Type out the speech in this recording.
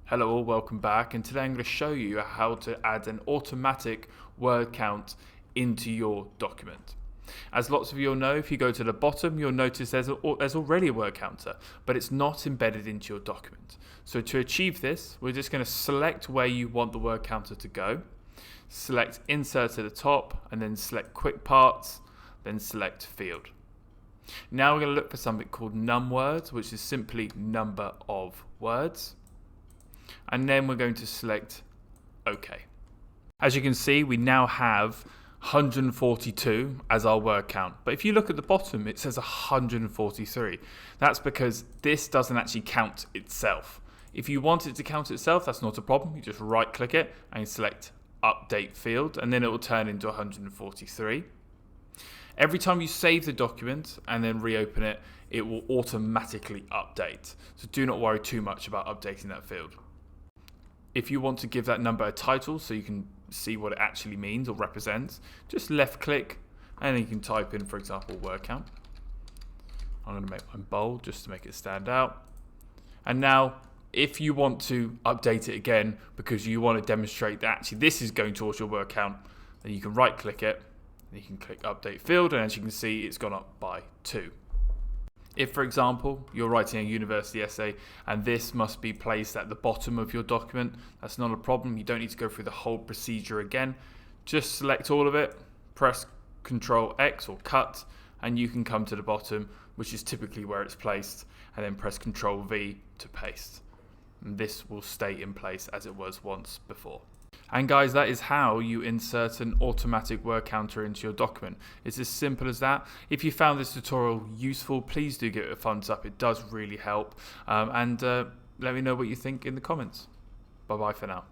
Hello all, welcome back, and today I'm going to show you how to add an automatic word count into your document. As lots of you will know, if you go to the bottom, you'll notice there's already a word counter, but it's not embedded into your document. So to achieve this, we're just going to select where you want the word counter to go, select Insert at the top, and then select Quick Parts, then select Field. Now we're going to look for something called numWords, which is simply number of words. And then we're going to select OK. As you can see, we now have 142 as our word count. But if you look at the bottom, it says 143. That's because this doesn't actually count itself. If you want it to count itself, that's not a problem. You just right click it and select Update Field, and then it will turn into 143. Every time you save the document and then reopen it, it will automatically update. So do not worry too much about updating that field. If you want to give that number a title so you can see what it actually means or represents, just left click and then you can type in, for example, word count. I'm going to make mine bold just to make it stand out. And now, if you want to update it again because you want to demonstrate that actually this is going towards your word count, then you can right click it, and you can click update field, and as you can see, it's gone up by 2. If, for example, you're writing a university essay and this must be placed at the bottom of your document, that's not a problem. You don't need to go through the whole procedure again. Just select all of it, press Ctrl X or cut, and you can come to the bottom, which is typically where it's placed, and then press Ctrl V to paste. And this will stay in place as it was once before. And guys, that is how you insert an automatic word counter into your document. It's as simple as that. If you found this tutorial useful, please do give it a thumbs up. It does really help. And let me know what you think in the comments. Bye bye for now.